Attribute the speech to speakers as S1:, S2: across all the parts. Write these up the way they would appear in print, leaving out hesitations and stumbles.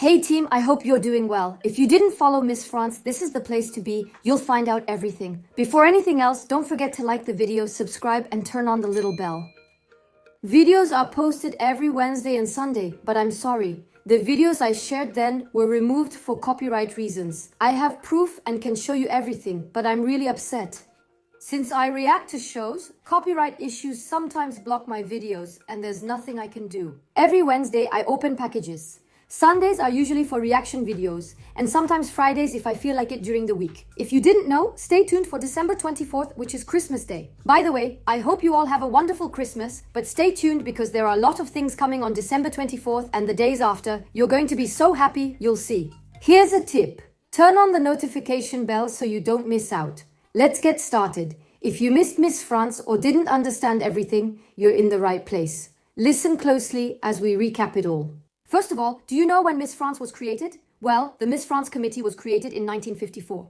S1: Hey team, I hope you're doing well. If you didn't follow Miss France, this is the place to be. You'll find out everything. Before anything else, don't forget to like the video, subscribe, and turn on the little bell. Videos are posted every Wednesday and Sunday, but I'm sorry. The videos I shared then were removed for copyright reasons. I have proof and can show you everything, but I'm really upset. Since I react to shows, copyright issues sometimes block my videos, and there's nothing I can do. Every Wednesday, I open packages. Sundays are usually for reaction videos, and sometimes Fridays if I feel like it during the week. If you didn't know, stay tuned for December 24th, which is Christmas Day. By the way, I hope you all have a wonderful Christmas, but stay tuned because there are a lot of things coming on December 24th and the days after. You're going to be so happy, you'll see. Here's a tip. Turn on the notification bell so you don't miss out. Let's get started. If you missed Miss France or didn't understand everything, you're in the right place. Listen closely as we recap it all. First of all, do you know when Miss France was created? Well, the Miss France Committee was created in 1954.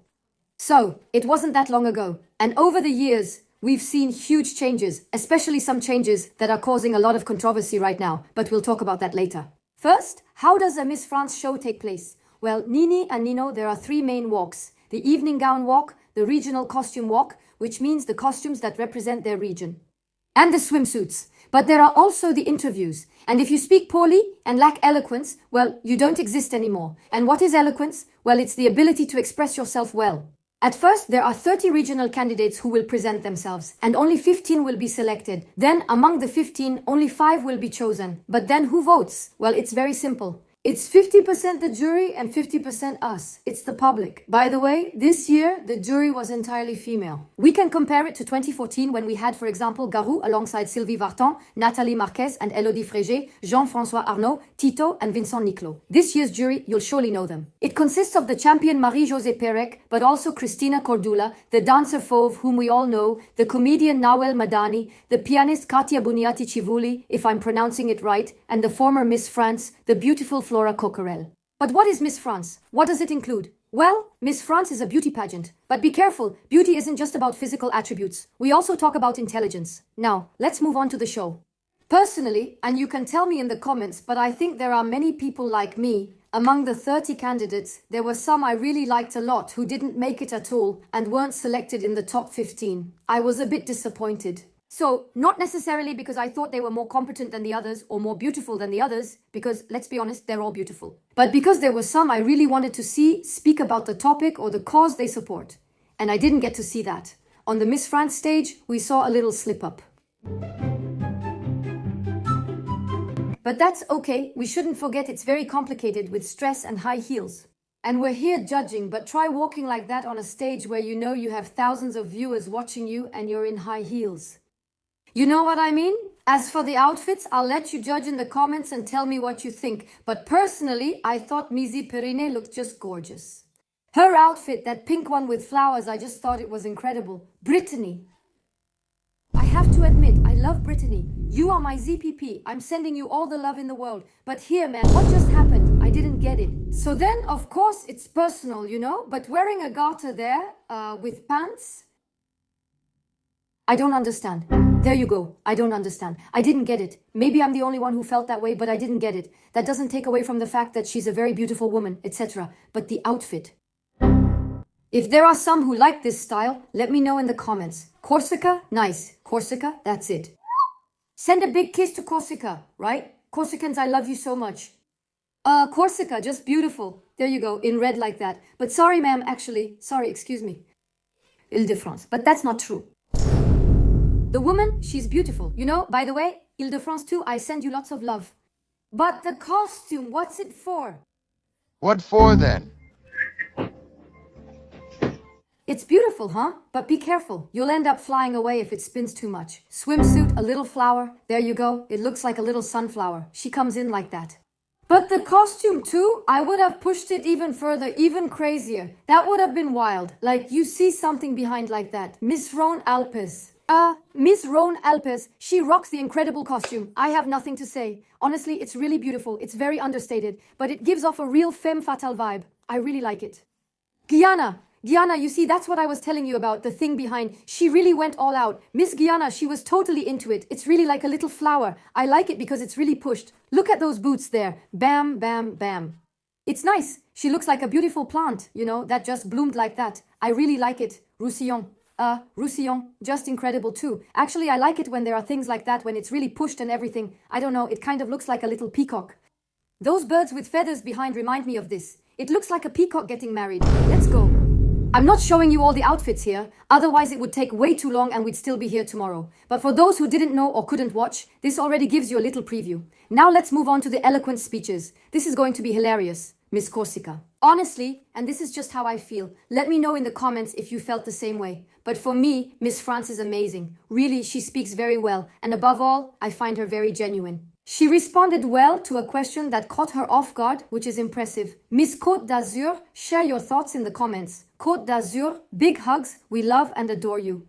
S1: So, it wasn't that long ago. And over the years, we've seen huge changes, especially some changes that are causing a lot of controversy right now, but we'll talk about that later. First, how does a Miss France show take place? Well, Nini and Nino, there are three main walks. The evening gown walk, the regional costume walk, which means the costumes that represent their region, and the swimsuits. But there are also the interviews. And if you speak poorly and lack eloquence, well, you don't exist anymore. And what is eloquence? Well, it's the ability to express yourself well. At first, there are 30 regional candidates who will present themselves, and only 15 will be selected. Then, among the 15, only 5 will be chosen. But then who votes? Well, it's very simple. It's 50% the jury and 50% us. It's the public. By the way, this year, the jury was entirely female. We can compare it to 2014 when we had, for example, Garou alongside Sylvie Vartan, Nathalie Marquez and Elodie Frégé, Jean-François Arnaud, Tito and Vincent Niclot. This year's jury, you'll surely know them. It consists of the champion Marie-Josée Pérec, but also Christina Cordula, the dancer Fauve, whom we all know, the comedian Nawel Madani, the pianist Katia Buniati Chivuli, if I'm pronouncing it right, and the former Miss France, the beautiful Flora Coquerel. But what is Miss France? What does it include? Well, Miss France is a beauty pageant. But be careful, beauty isn't just about physical attributes. We also talk about intelligence. Now, let's move on to the show. Personally, and you can tell me in the comments, but I think there are many people like me. Among the 30 candidates, there were some I really liked a lot who didn't make it at all and weren't selected in the top 15. I was a bit disappointed. So, not necessarily because I thought they were more competent than the others or more beautiful than the others, because, let's be honest, they're all beautiful. But because there were some I really wanted to see speak about the topic or the cause they support. And I didn't get to see that. On the Miss France stage, we saw a little slip up. But that's okay, we shouldn't forget it's very complicated with stress and high heels. And we're here judging, but try walking like that on a stage where you know you have thousands of viewers watching you and you're in high heels. You know what I mean? As for the outfits, I'll let you judge in the comments and tell me what you think. But personally, I thought Mizzy Perrine looked just gorgeous. Her outfit, that pink one with flowers, I just thought it was incredible. Brittany. I have to admit, I love Brittany. You are my ZPP. I'm sending you all the love in the world. But here, man, what just happened? I didn't get it. So then, of course, it's personal, you know? But wearing a garter there, with pants... I don't understand. There you go. I don't understand. I didn't get it. Maybe I'm the only one who felt that way, but I didn't get it. That doesn't take away from the fact that she's a very beautiful woman, etc. But the outfit. If there are some who like this style, let me know in the comments. Corsica? Nice. Corsica? That's it. Send a big kiss to Corsica, right? Corsicans, I love you so much. Corsica, just beautiful. There you go, in red like that. But sorry, ma'am, actually. Sorry, excuse me. Ile-de-France. But that's not true. The woman, she's beautiful. You know, by the way, Ile-de-France too, I send you lots of love. But the costume, what's it for?
S2: What for then?
S1: It's beautiful, huh? But be careful. You'll end up flying away if it spins too much. Swimsuit, a little flower. There you go. It looks like a little sunflower. She comes in like that. But the costume too, I would have pushed it even further, even crazier. That would have been wild. Like, you see something behind like that. Miss Roan Alpes. Miss Roan Alpes, she rocks the incredible costume. I have nothing to say. Honestly, it's really beautiful. It's very understated, but it gives off a real femme fatale vibe. I really like it. Guyana, you see, that's what I was telling you about, the thing behind. She really went all out. Miss Guyana, she was totally into it. It's really like a little flower. I like it because it's really pushed. Look at those boots there. Bam, bam, bam. It's nice. She looks like a beautiful plant, that just bloomed like that. I really like it. Roussillon. Roussillon, just incredible too. Actually, I like it when there are things like that, when it's really pushed and everything. I don't know, it kind of looks like a little peacock. Those birds with feathers behind remind me of this. It looks like a peacock getting married. Let's go. I'm not showing you all the outfits here, otherwise it would take way too long and we'd still be here tomorrow. But for those who didn't know or couldn't watch, this already gives you a little preview. Now let's move on to the eloquent speeches. This is going to be hilarious. Miss Corsica. Honestly, and this is just how I feel, let me know in the comments if you felt the same way. But for me, Miss France is amazing. Really, she speaks very well, and above all, I find her very genuine. She responded well to a question that caught her off guard, which is impressive. Miss Côte d'Azur, share your thoughts in the comments. Côte d'Azur, big hugs, we love and adore you.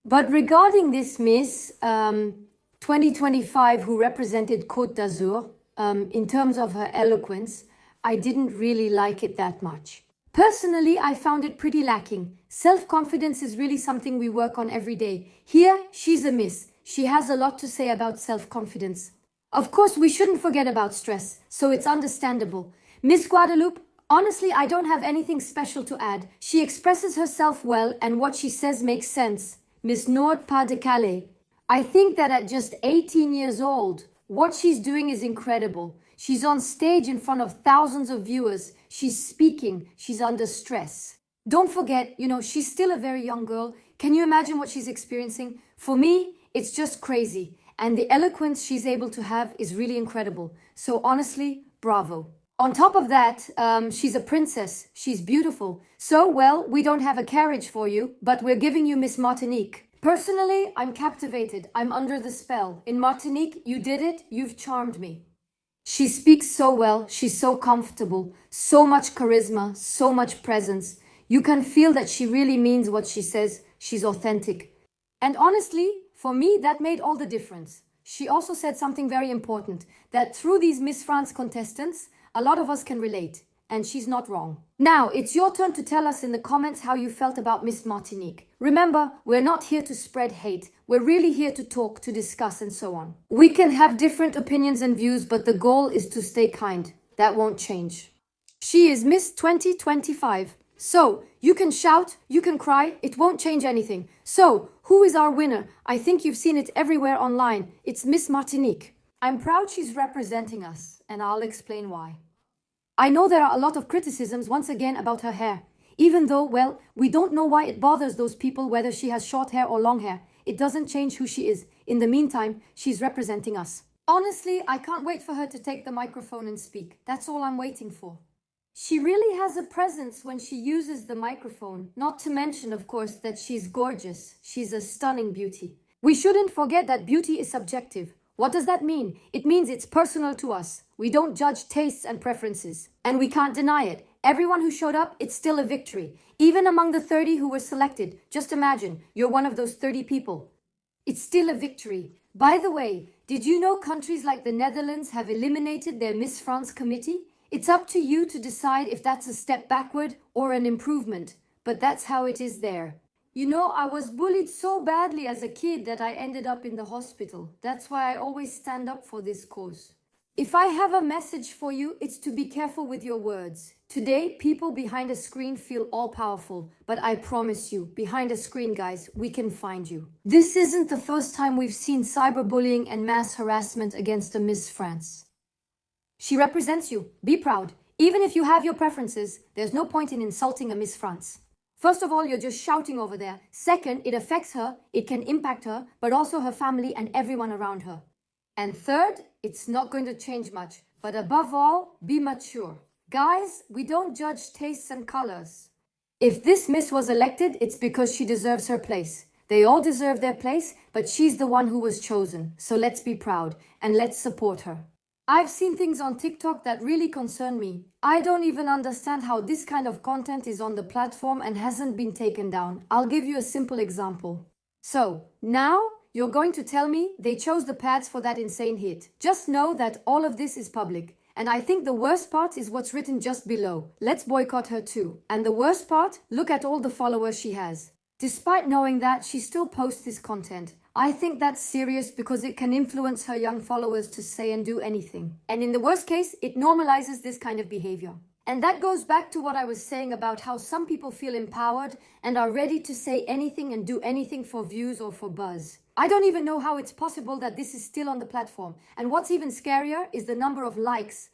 S1: But regarding this Miss 2025 who represented Côte d'Azur, in terms of her eloquence, I didn't really like it that much. Personally, I found it pretty lacking. Self-confidence is really something we work on every day. Here, she's a miss. She has a lot to say about self-confidence. Of course, we shouldn't forget about stress, so it's understandable. Miss Guadeloupe, honestly, I don't have anything special to add. She expresses herself well and what she says makes sense. Miss Nord-Pas-de-Calais, I think that at just 18 years old, what she's doing is incredible. She's on stage in front of thousands of viewers. She's speaking. She's under stress. Don't forget, she's still a very young girl. Can you imagine what she's experiencing? For me, it's just crazy. And the eloquence she's able to have is really incredible. So honestly, bravo. On top of that, she's a princess. She's beautiful. So, well, we don't have a carriage for you, but we're giving you Miss Martinique. Personally, I'm captivated. I'm under the spell. In Martinique, you did it. You've charmed me. She speaks so well, she's so comfortable, so much charisma, so much presence. You can feel that she really means what she says, she's authentic. And honestly, for me, that made all the difference. She also said something very important, that through these Miss France contestants, a lot of us can relate, and she's not wrong. Now, it's your turn to tell us in the comments how you felt about Miss Martinique. Remember, we're not here to spread hate. We're really here to talk, to discuss, and so on. We can have different opinions and views, but the goal is to stay kind. That won't change. She is Miss 2025. So, you can shout, you can cry, it won't change anything. So, who is our winner? I think you've seen it everywhere online. It's Miss Martinique. I'm proud she's representing us, and I'll explain why. I know there are a lot of criticisms once again about her hair. Even though, well, we don't know why it bothers those people whether she has short hair or long hair. It doesn't change who she is. In the meantime, she's representing us. Honestly, I can't wait for her to take the microphone and speak. That's all I'm waiting for. She really has a presence when she uses the microphone. Not to mention, of course, that she's gorgeous. She's a stunning beauty. We shouldn't forget that beauty is subjective. What does that mean? It means it's personal to us. We don't judge tastes and preferences. And we can't deny it. Everyone who showed up, it's still a victory. Even among the 30 who were selected. Just imagine, you're one of those 30 people. It's still a victory. By the way, did you know countries like the Netherlands have eliminated their Miss France committee? It's up to you to decide if that's a step backward or an improvement. But that's how it is there. I was bullied so badly as a kid that I ended up in the hospital. That's why I always stand up for this cause. If I have a message for you, it's to be careful with your words. Today, people behind a screen feel all-powerful, but I promise you, behind a screen, guys, we can find you. This isn't the first time we've seen cyberbullying and mass harassment against a Miss France. She represents you. Be proud. Even if you have your preferences, there's no point in insulting a Miss France. First of all, you're just shouting over there. Second, it affects her, it can impact her, but also her family and everyone around her. And third, it's not going to change much. But above all, be mature. Guys, we don't judge tastes and colors. If this Miss was elected, it's because she deserves her place. They all deserve their place, but she's the one who was chosen. So let's be proud and let's support her. I've seen things on TikTok that really concern me. I don't even understand how this kind of content is on the platform and hasn't been taken down. I'll give you a simple example. So, now you're going to tell me they chose the pads for that insane hit. Just know that all of this is public. And I think the worst part is what's written just below. Let's boycott her too. And the worst part, look at all the followers she has. Despite knowing that, she still posts this content. I think that's serious because it can influence her young followers to say and do anything. And in the worst case, it normalizes this kind of behavior. And that goes back to what I was saying about how some people feel empowered and are ready to say anything and do anything for views or for buzz. I don't even know how it's possible that this is still on the platform. And what's even scarier is the number of likes.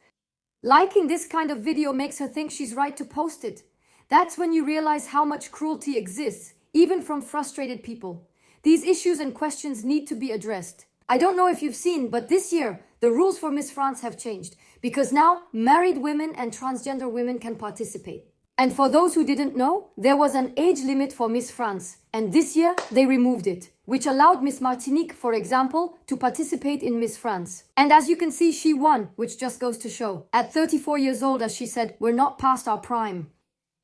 S1: Liking this kind of video makes her think she's right to post it. That's when you realize how much cruelty exists, even from frustrated people. These issues and questions need to be addressed. I don't know if you've seen, but this year, the rules for Miss France have changed because now married women and transgender women can participate. And for those who didn't know, there was an age limit for Miss France, and this year they removed it, which allowed Miss Martinique, for example, to participate in Miss France. And as you can see, she won, which just goes to show. At 34 years old, as she said, we're not past our prime.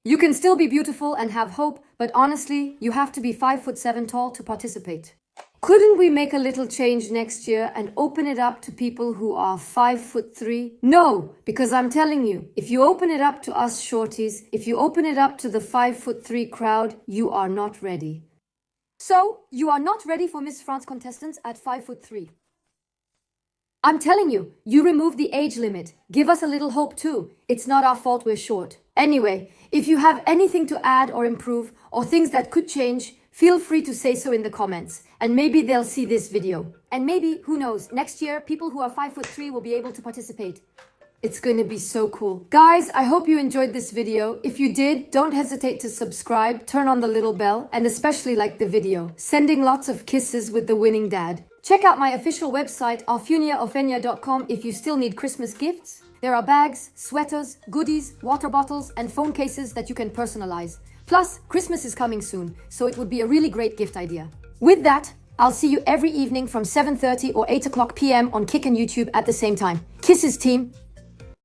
S1: You can still be beautiful and have hope, but honestly, you have to be 5'7" tall to participate. Couldn't we make a little change next year and open it up to people who are 5'3"? No, because I'm telling you, if you open it up to us shorties, if you open it up to the 5'3" crowd, you are not ready. So, you are not ready for Miss France contestants at 5'3". I'm telling you, you remove the age limit. Give us a little hope too. It's not our fault we're short. Anyway, if you have anything to add or improve, or things that could change, feel free to say so in the comments, and maybe they'll see this video. And maybe, who knows, next year, people who are 5'3" will be able to participate. It's going to be so cool. Guys, I hope you enjoyed this video. If you did, don't hesitate to subscribe, turn on the little bell, and especially like the video. Sending lots of kisses with the winning dad. Check out my official website, alfuniaofenia.com, if you still need Christmas gifts. There are bags, sweaters, goodies, water bottles, and phone cases that you can personalize. Plus, Christmas is coming soon, so it would be a really great gift idea. With that, I'll see you every evening from 7:30 or 8 o'clock p.m. on Kick and YouTube at the same time. Kisses, team!